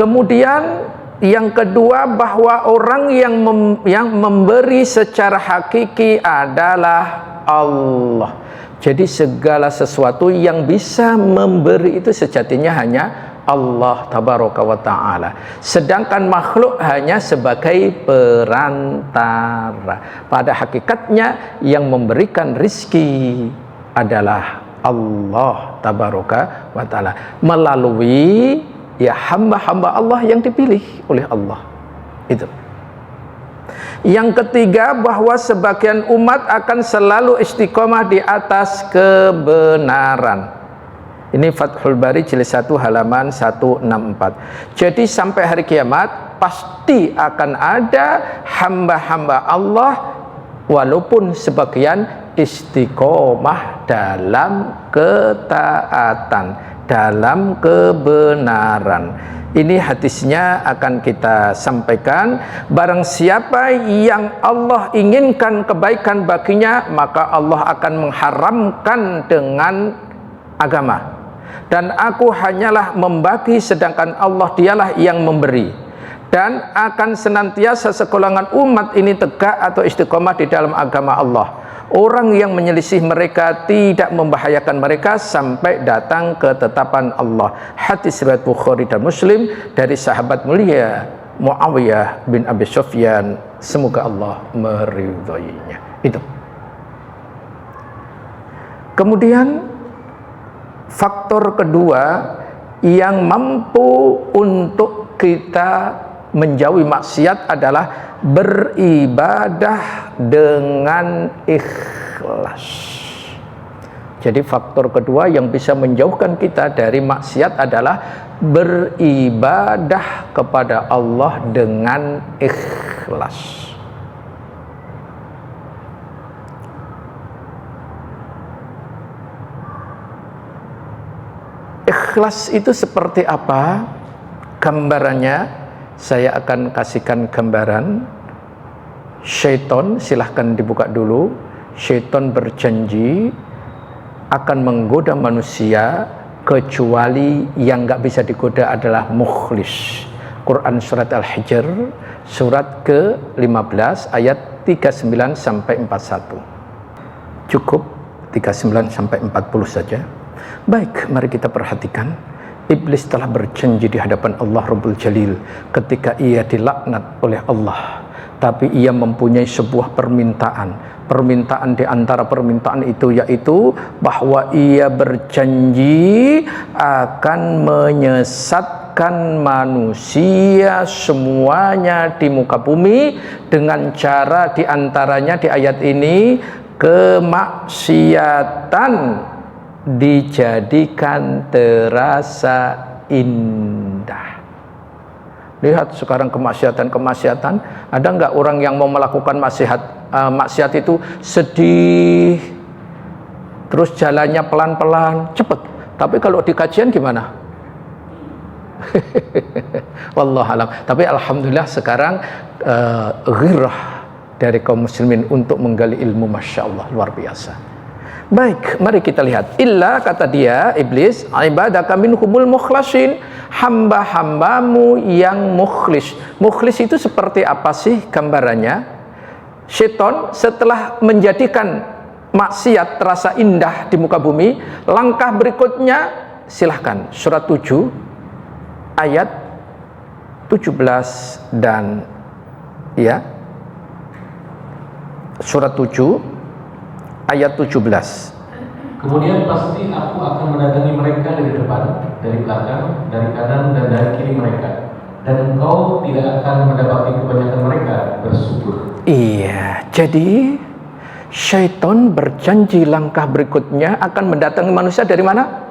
Kemudian yang kedua, bahwa orang yang memberi secara hakiki adalah Allah. Jadi segala sesuatu yang bisa memberi itu sejatinya hanya Allah tabaraka wa ta'ala. Sedangkan makhluk hanya sebagai perantara. Pada hakikatnya yang memberikan rizki adalah Allah tabaraka wa ta'ala melalui ya hamba-hamba Allah yang dipilih oleh Allah. Itu. Yang ketiga, bahwa sebagian umat akan selalu istiqomah di atas kebenaran. Ini Fathul Bari jilid 1 halaman 164. Jadi sampai hari kiamat pasti akan ada hamba-hamba Allah walaupun sebagian istiqomah dalam ketaatan, dalam kebenaran. Ini hadisnya akan kita sampaikan. Barang siapa yang Allah inginkan kebaikan baginya, maka Allah akan mengharamkan dengan agama. Dan aku hanyalah membagi, sedangkan Allah dialah yang memberi. Dan akan senantiasa segolongan umat ini tegak atau istiqomah di dalam agama Allah. Orang yang menyelisih mereka tidak membahayakan mereka sampai datang ketetapan Allah. Hadis riwayat Bukhari dan Muslim dari sahabat mulia Muawiyah bin Abi Sufyan, semoga Allah meridhoinya. Itu. Kemudian faktor kedua yang mampu untuk kita menjauhi maksiat adalah beribadah dengan ikhlas. Jadi faktor kedua yang bisa menjauhkan kita dari maksiat adalah beribadah kepada Allah dengan ikhlas. Ikhlas itu seperti apa? Gambarannya saya akan kasihkan gambaran. Syaitan, silahkan dibuka dulu. Syaitan berjanji akan menggoda manusia kecuali yang nggak bisa digoda adalah mukhlis. Quran surat Al-Hijr surat ke-15 ayat 39 sampai 41. Cukup 39 sampai 40 saja. Baik, mari kita perhatikan. Iblis telah berjanji di hadapan Allah Rabbul Jalil ketika ia dilaknat oleh Allah. Tapi ia mempunyai sebuah permintaan. Permintaan di antara permintaan itu yaitu bahwa ia berjanji akan menyesatkan manusia semuanya di muka bumi dengan cara di antaranya di ayat ini kemaksiatan dijadikan terasa indah. Lihat sekarang kemaksiatan, ada nggak orang yang mau melakukan maksiat itu sedih, terus jalannya pelan-pelan, cepet. Tapi kalau di kajian gimana? Wallahualam. Tapi alhamdulillah sekarang ghirah dari kaum muslimin untuk menggali ilmu, masya Allah, luar biasa. Baik, mari kita lihat. Illa, kata dia, iblis, ibadaka minhumul mukhlasin, hamba-hambamu yang mukhlis. Mukhlis itu seperti apa sih gambarannya? Syaitan setelah menjadikan maksiat terasa indah di muka bumi, langkah berikutnya silahkan surat 7 ayat 17 dan ya surat 7 ayat 17. Kemudian pasti aku akan mendatangi mereka dari depan, dari belakang, dari kanan dan dari kiri mereka, dan engkau tidak akan mendapati kebanyakan mereka bersyukur. Iya, jadi syaitan berjanji langkah berikutnya akan mendatangi manusia dari mana?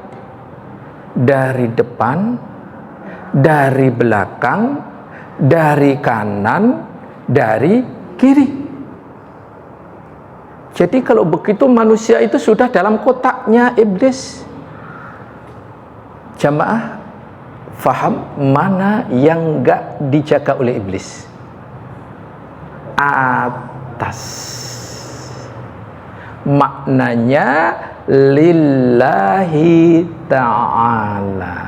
Dari depan, dari belakang, dari kanan, dari kiri. Jadi kalau begitu manusia itu sudah dalam kotaknya iblis. Jamaah faham mana yang enggak dijaga oleh iblis? Atas. Maknanya lillahi ta'ala.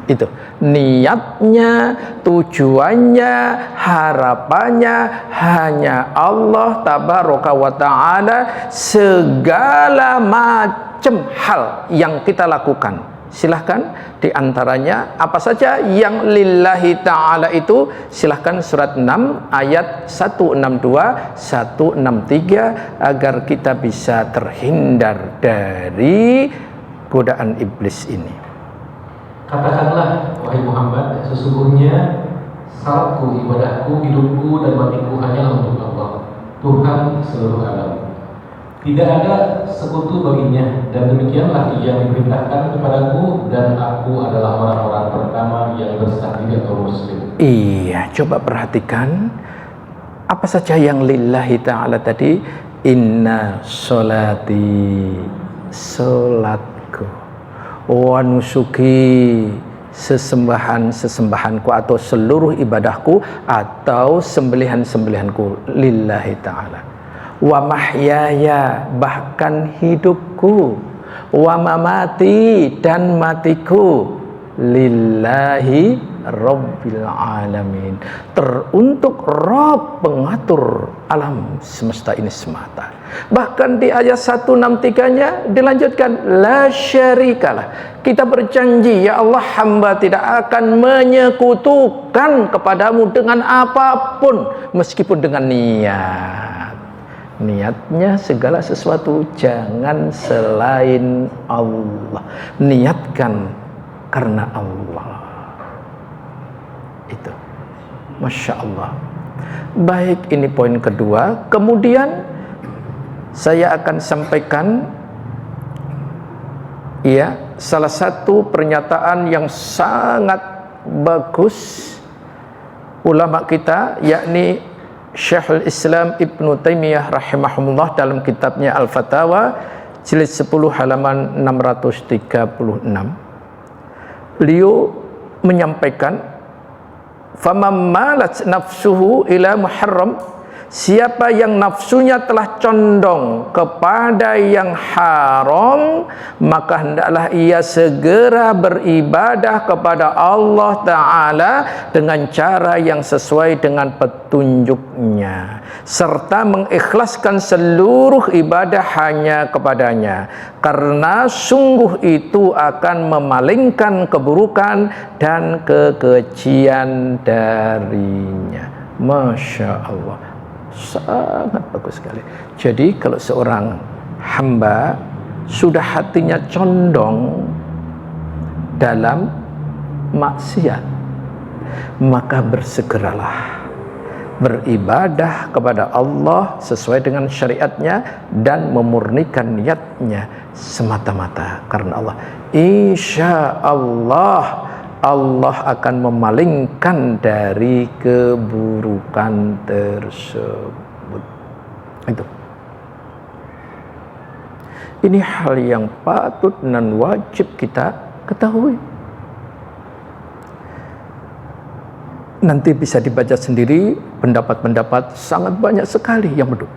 Itu niatnya, tujuannya, harapannya hanya Allah tabaraka wa ta'ala. Segala macam hal yang kita lakukan, silahkan, diantaranya apa saja yang lillahi ta'ala itu, silahkan surat 6 ayat 162 163 agar kita bisa terhindar dari godaan iblis ini. Katakanlah, wahai Muhammad, sesungguhnya salatku, ibadahku, hidupku, dan matiku hanyalah untuk Allah, Tuhan seluruh alam. Tidak ada sekutu baginya, dan demikianlah yang diperintahkan kepadaku, dan aku adalah orang-orang pertama yang berserah diri atau muslim. Iya, coba perhatikan apa saja yang lillahi ta'ala tadi. Inna sholati, solatku, wa nusuki, sesembahanku atau seluruh ibadahku atau sembelihan-sembelihanku lillahi ta'ala, wa mahyaya, bahkan hidupku, wa mamati, dan matiku lillahi rabbil alamin, teruntuk Rabb pengatur alam semesta ini semata. Bahkan di ayat 163-nya dilanjutkan, la syarikalah, kita berjanji ya Allah, hamba tidak akan menyekutukan kepadamu dengan apapun, meskipun dengan niatnya segala sesuatu jangan selain Allah, niatkan karena Allah. Itu Masya Allah. Baik, ini poin kedua. Kemudian saya akan sampaikan ya salah satu pernyataan yang sangat bagus ulama kita, yakni Syekhul Islam Ibnu Taimiyah rahimahullah dalam kitabnya Al-Fatawa jilid 10 halaman 636. Beliau menyampaikan, faman malat nafsuhu ila muharram, siapa yang nafsunya telah condong kepada yang haram, maka hendaklah ia segera beribadah kepada Allah Ta'ala dengan cara yang sesuai dengan petunjuknya, serta mengikhlaskan seluruh ibadah hanya kepadanya, karena sungguh itu akan memalingkan keburukan dan kekejian darinya. Masya Allah, sangat bagus sekali. Jadi kalau seorang hamba sudah hatinya condong dalam maksiat, maka bersegeralah beribadah kepada Allah sesuai dengan syariatnya dan memurnikan niatnya semata-mata karena Allah. Insya Allah Allah akan memalingkan dari keburukan tersebut. Itu. Ini hal yang patut dan wajib kita ketahui. Nanti bisa dibaca sendiri, pendapat-pendapat sangat banyak sekali yang betul.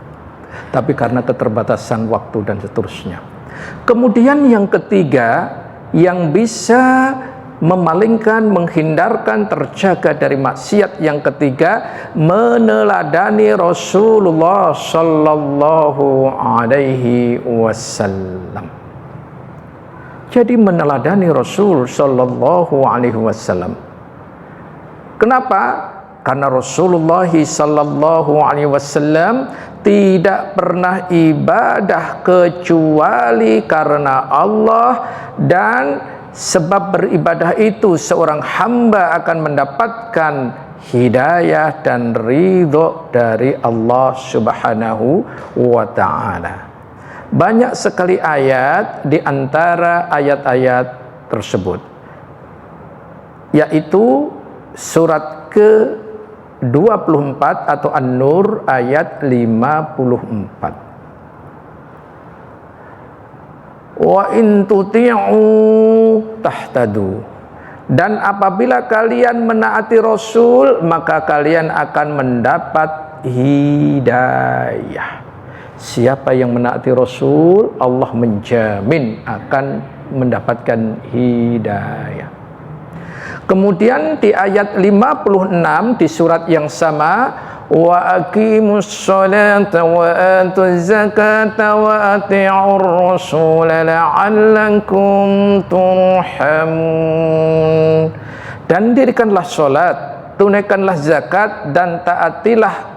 Tapi karena keterbatasan waktu dan seterusnya. Kemudian yang ketiga, yang bisa memalingkan, menghindarkan, terjaga dari maksiat, yang ketiga, meneladani Rasulullah sallallahu alaihi wasallam. Jadi meneladani Rasul sallallahu alaihi wasallam. Kenapa? Karena Rasulullah sallallahu alaihi wasallam tidak pernah ibadah kecuali karena Allah, dan sebab beribadah itu seorang hamba akan mendapatkan hidayah dan ridho dari Allah Subhanahu wa ta'ala. Banyak sekali ayat di antara ayat-ayat tersebut, yaitu surat ke-24 atau An-Nur ayat 54. Wa in tuti'u tahtadu, dan apabila kalian menaati Rasul maka kalian akan mendapat hidayah. Siapa yang menaati Rasul, Allah menjamin akan mendapatkan hidayah. Kemudian di ayat 56 di surat yang sama, wa aqimus sholata wa atuz zakata wa ati'ur rasul la'allakum turhamun. Dan dirikanlah salat, tunaikanlah zakat, dan taatilah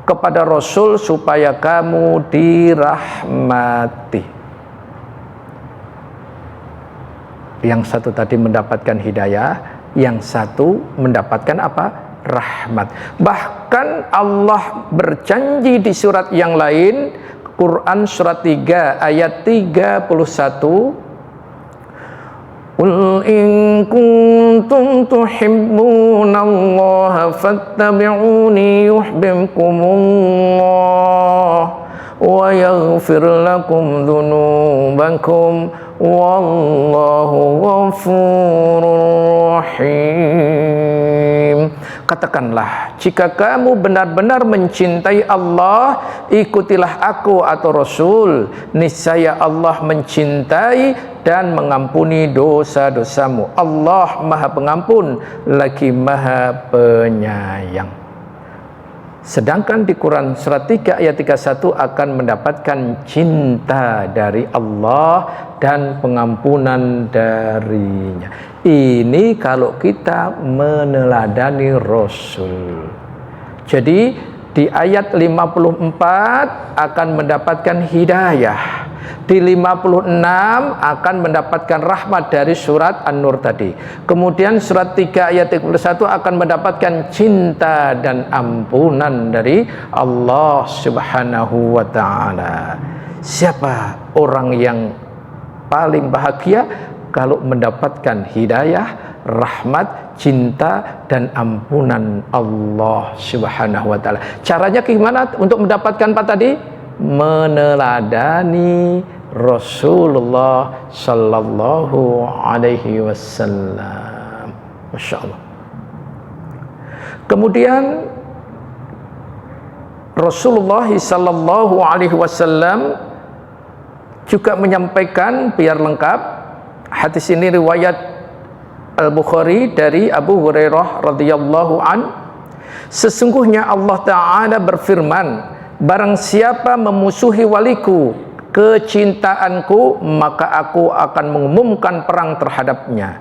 kepada Rasul supaya kamu dirahmati. Yang satu tadi mendapatkan hidayah, yang satu mendapatkan apa? Rahmat. Bahkan Allah berjanji di surat yang lain, Quran surat 3 ayat 31, Qul in kuntum tuhibbunallaha fattabi'uni yuhibbukumullah wa yaghfir lakum dzunubakum wallahu ghafurur rahim. Katakanlah, jika kamu benar-benar mencintai Allah, ikutilah aku atau Rasul, niscaya Allah mencintai dan mengampuni dosa-dosamu. Allah Maha Pengampun lagi Maha Penyayang. Sedangkan di Quran surat 3 ayat 31 akan mendapatkan cinta dari Allah dan pengampunan darinya. Ini kalau kita meneladani Rasul. Jadi di ayat 54 akan mendapatkan hidayah. Di 56 akan mendapatkan rahmat dari surat An-Nur tadi. Kemudian surat 3 ayat 31 akan mendapatkan cinta dan ampunan dari Allah Subhanahu wa ta'ala. Siapa orang yang paling bahagia? Kalau mendapatkan hidayah, rahmat, cinta, dan ampunan Allah Subhanahu wa ta'ala. Caranya gimana untuk mendapatkan apa tadi? Meneladani Rasulullah sallallahu alaihi wasallam. Masya Allah. Kemudian Rasulullah sallallahu alaihi wasallam juga menyampaikan, biar lengkap, hadis ini riwayat Al-Bukhari dari Abu Hurairah radhiyallahu an, sesungguhnya Allah Ta'ala berfirman, barang siapa memusuhi waliku, kecintaanku, maka aku akan mengumumkan perang terhadapnya.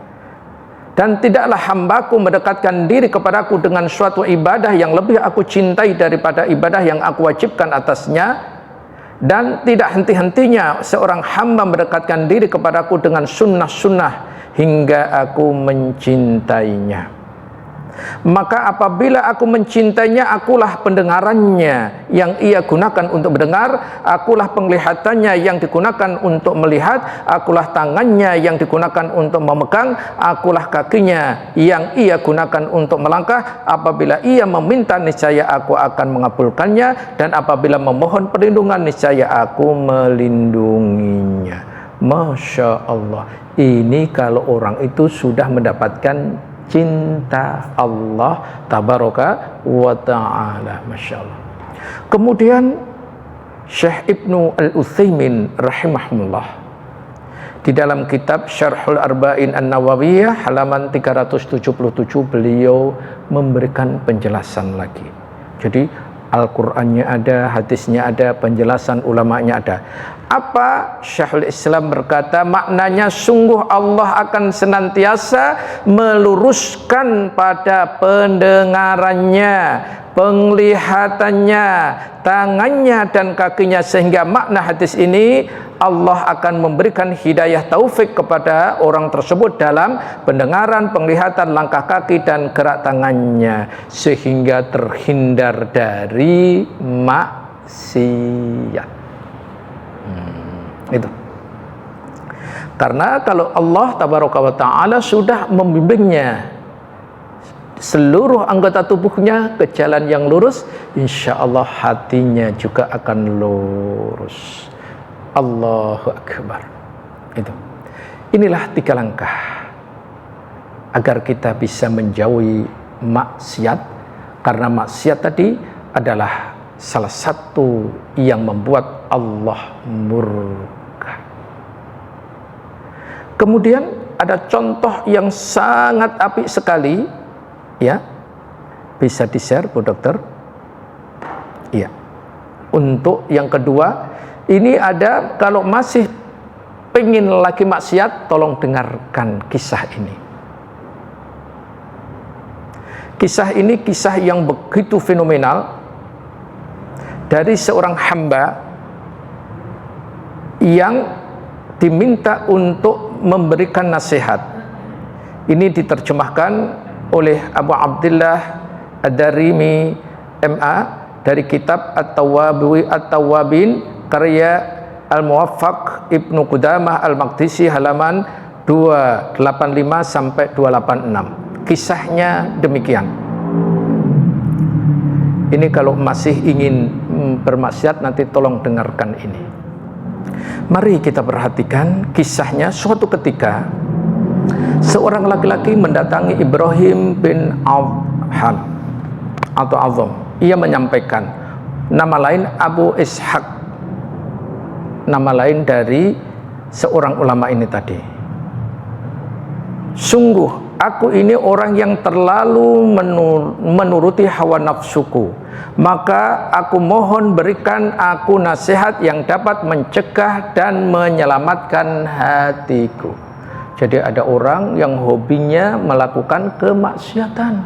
Dan tidaklah hambaku mendekatkan diri kepadaku dengan suatu ibadah yang lebih aku cintai daripada ibadah yang aku wajibkan atasnya, dan tidak henti-hentinya seorang hamba mendekatkan diri kepadaku dengan sunnah-sunnah hingga aku mencintainya. Maka apabila aku mencintainya, akulah pendengarannya yang ia gunakan untuk mendengar, akulah penglihatannya yang digunakan untuk melihat, akulah tangannya yang digunakan untuk memegang, akulah kakinya yang ia gunakan untuk melangkah. Apabila ia meminta, niscaya aku akan mengabulkannya, dan apabila memohon perlindungan, niscaya aku melindunginya. Masya Allah. Ini kalau orang itu sudah mendapatkan cinta Allah tabaraka wa ta'ala. Masya Allah. Kemudian Syekh Ibnu Al-Utsaimin rahimahullah di dalam kitab Syarhul Arba'in An-Nawawiyah halaman 377 beliau memberikan penjelasan lagi. Jadi Al-Qur'annya ada, hadisnya ada, penjelasan ulamanya ada. Apa Syekhul Islam berkata? Maknanya sungguh Allah akan senantiasa meluruskan pada pendengarannya, penglihatannya, tangannya, dan kakinya, sehingga makna hadis ini Allah akan memberikan hidayah taufik kepada orang tersebut dalam pendengaran, penglihatan, langkah kaki, dan gerak tangannya, sehingga terhindar dari maksiat. Itu karena kalau Allah tabaraka wa ta'ala sudah membimbingnya seluruh anggota tubuhnya ke jalan yang lurus, insya Allah hatinya juga akan lurus. Allahu Akbar. Inilah 3 langkah agar kita bisa menjauhi maksiat, karena maksiat tadi adalah salah satu yang membuat Allah murka. Kemudian ada contoh yang sangat apik sekali, ya. Bisa di-share, Bu Dokter? Iya. Untuk yang kedua, ini ada, kalau masih pengen lagi maksiat, tolong dengarkan kisah ini. Kisah ini kisah yang begitu fenomenal dari seorang hamba yang diminta untuk memberikan nasihat. Ini diterjemahkan oleh Abu Abdullah Ad-Darimi MA dari kitab At-Tawwabin karya Al-Muwaffaq Ibnu Qudamah Al-Maqdisi halaman 285 sampai 286. Kisahnya demikian. Ini kalau masih ingin bermaksiat, nanti tolong dengarkan ini. Mari kita perhatikan kisahnya. Suatu ketika seorang laki-laki mendatangi Ibrahim bin Adham atau Azam. Ia menyampaikan, nama lain Abu Ishaq, nama lain dari seorang ulama ini tadi. Sungguh aku ini orang yang terlalu menuruti hawa nafsuku, maka aku mohon berikan aku nasihat yang dapat mencegah dan menyelamatkan hatiku. Jadi ada orang yang hobinya melakukan kemaksiatan,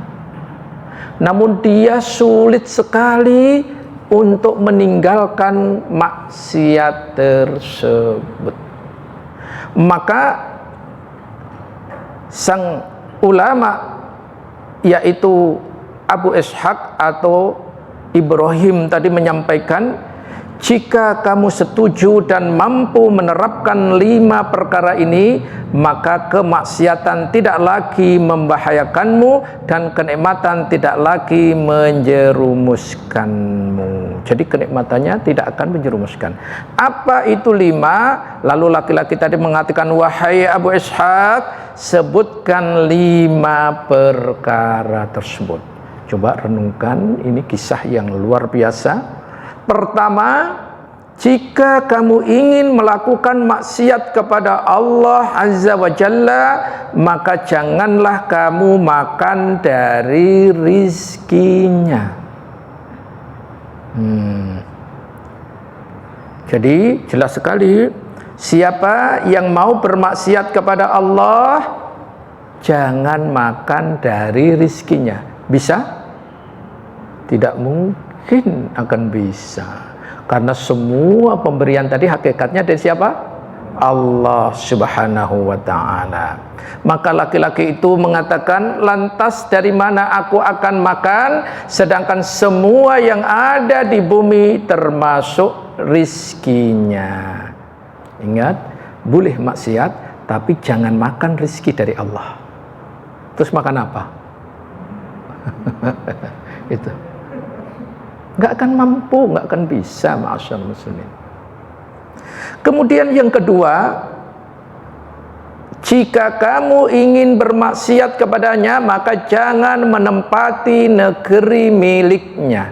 namun dia sulit sekali untuk meninggalkan maksiat tersebut. Maka sang ulama, yaitu Abu Ishaq atau Ibrahim tadi, menyampaikan, jika kamu setuju dan mampu menerapkan 5 perkara ini, maka kemaksiatan tidak lagi membahayakanmu dan kenikmatan tidak lagi menjerumuskanmu. Jadi kenikmatannya tidak akan menjerumuskan. Apa itu 5? Lalu laki-laki tadi mengatakan, wahai Abu Ishaq, sebutkan 5 perkara tersebut. Coba renungkan, ini kisah yang luar biasa. Pertama, jika kamu ingin melakukan maksiat kepada Allah Azza wa Jalla, maka janganlah kamu makan dari rizkinya. Jadi jelas sekali, siapa yang mau bermaksiat kepada Allah, jangan makan dari rizkinya. Bisa? Tidak mungkin akan bisa, karena semua pemberian tadi hakikatnya dari siapa? Allah Subhanahu wa ta'ala. Maka laki-laki itu mengatakan, lantas dari mana aku akan makan sedangkan semua yang ada di bumi termasuk rizkinya. Ingat, boleh maksiat tapi jangan makan rizki dari Allah. Terus makan apa? Itu nggak akan mampu, nggak akan bisa, ma'asyarul muslimin. Kemudian yang kedua, jika kamu ingin bermaksiat kepadanya, maka jangan menempati negeri miliknya.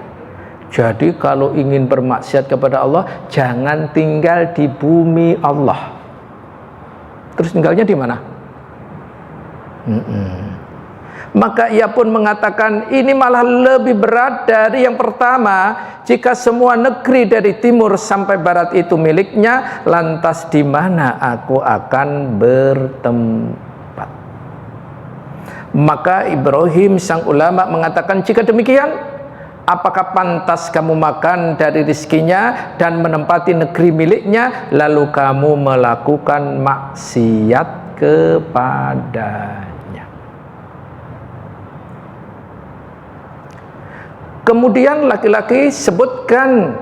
Jadi kalau ingin bermaksiat kepada Allah, jangan tinggal di bumi Allah. Terus tinggalnya di mana? Maka ia pun mengatakan, ini malah lebih berat dari yang pertama. Jika semua negeri dari timur sampai barat itu miliknya, lantas di mana aku akan bertempat? Maka Ibrahim sang ulama mengatakan, jika demikian, apakah pantas kamu makan dari rizkinya dan menempati negeri miliknya, lalu kamu melakukan maksiat kepadanya? Kemudian laki-laki sebutkan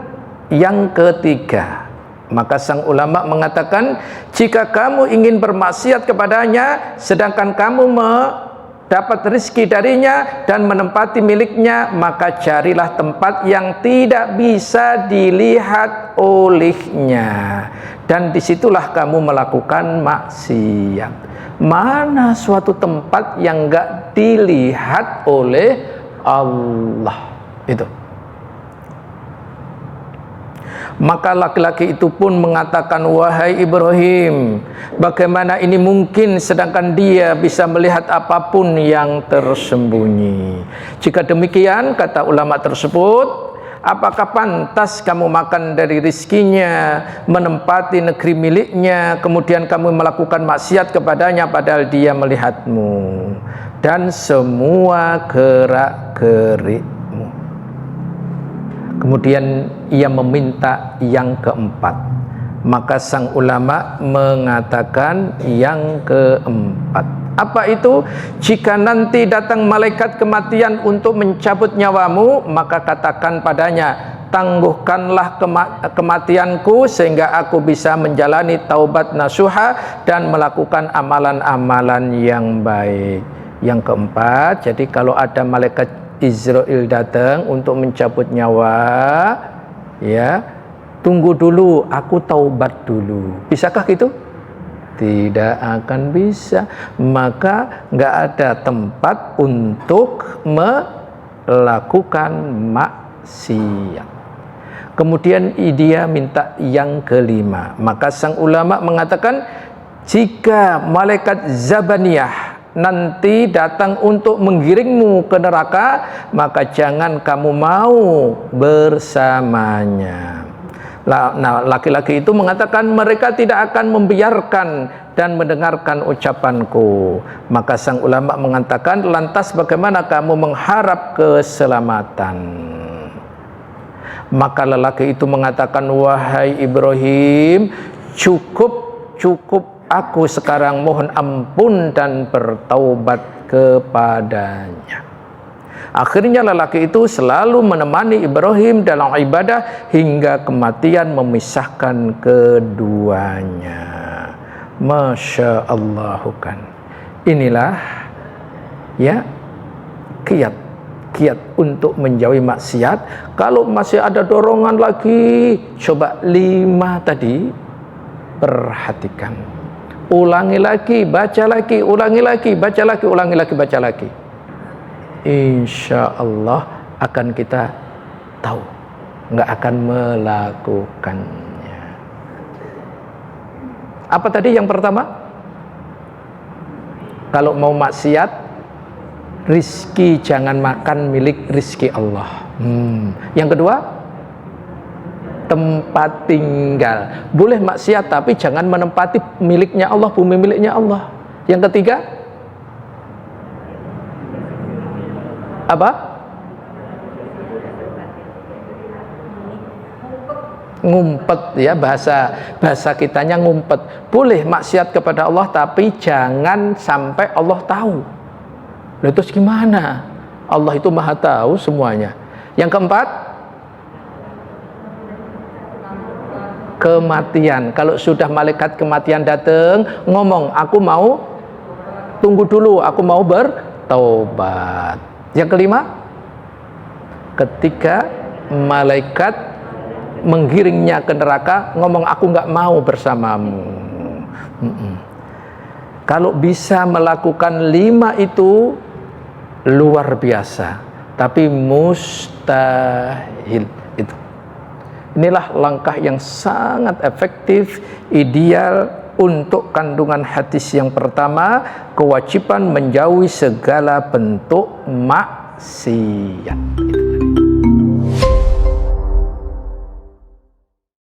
yang ketiga. Maka sang ulama mengatakan, jika kamu ingin bermaksiat kepadanya sedangkan kamu mendapat rezeki darinya dan menempati miliknya, maka carilah tempat yang tidak bisa dilihat olehnya, dan disitulah kamu melakukan maksiat. Mana suatu tempat yang enggak dilihat oleh Allah? Itu. Maka laki-laki itu pun mengatakan, wahai Ibrahim, bagaimana ini mungkin sedangkan dia bisa melihat apapun yang tersembunyi. Jika demikian, kata ulama tersebut, apakah pantas kamu makan dari rizkinya, menempati negeri miliknya, kemudian kamu melakukan maksiat kepadanya padahal dia melihatmu dan semua gerak-gerikmu. Kemudian ia meminta yang keempat. Maka sang ulama mengatakan yang keempat. Apa itu? Jika nanti datang malaikat kematian untuk mencabut nyawamu, maka katakan padanya, tangguhkanlah kematianku sehingga aku bisa menjalani taubat nasuha dan melakukan amalan-amalan yang baik. Yang keempat, jadi kalau ada malaikat Israel datang untuk mencabut nyawa, ya, tunggu dulu, aku taubat dulu. Bisakah gitu? Tidak akan bisa. Maka nggak ada tempat untuk melakukan maksiat. Kemudian dia minta yang kelima. Maka sang ulama mengatakan, jika malaikat Zabaniyah nanti datang untuk menggiringmu ke neraka, maka jangan kamu mau bersamanya. Nah, laki-laki itu mengatakan, mereka tidak akan membiarkan dan mendengarkan ucapanku. Maka sang ulama mengatakan, lantas bagaimana kamu mengharap keselamatan? Maka lelaki itu mengatakan, wahai Ibrahim, cukup aku sekarang mohon ampun dan bertaubat kepadanya. Akhirnya lelaki itu selalu menemani Ibrahim dalam ibadah hingga kematian memisahkan keduanya. Masya Allah kan. Inilah ya kiat untuk menjauhi maksiat. Kalau masih ada dorongan lagi, coba 5 tadi perhatikan. Ulangi lagi, baca lagi, ulangi lagi, baca lagi, ulangi lagi, baca lagi. Insya Allah akan kita tahu, nggak akan melakukannya. Apa tadi yang pertama? Kalau mau maksiat, rizki jangan makan milik rizki Allah. Yang kedua, tempat tinggal. Boleh maksiat tapi jangan menempati miliknya Allah, bumi miliknya Allah. Yang ketiga, apa? Ngumpet, ya, bahasa kitanya ngumpet. Boleh maksiat kepada Allah tapi jangan sampai Allah tahu. Lalu terus gimana? Allah itu maha tahu semuanya. Yang keempat, kematian. Kalau sudah malaikat kematian datang, ngomong, aku mau, tunggu dulu, aku mau bertaubat. Yang kelima, ketika malaikat menggiringnya ke neraka, ngomong, aku nggak mau bersamamu. Kalau bisa melakukan 5 itu luar biasa, tapi mustahil itu. Inilah langkah yang sangat efektif, ideal untuk kandungan hadis yang pertama, kewajiban menjauhi segala bentuk maksiat.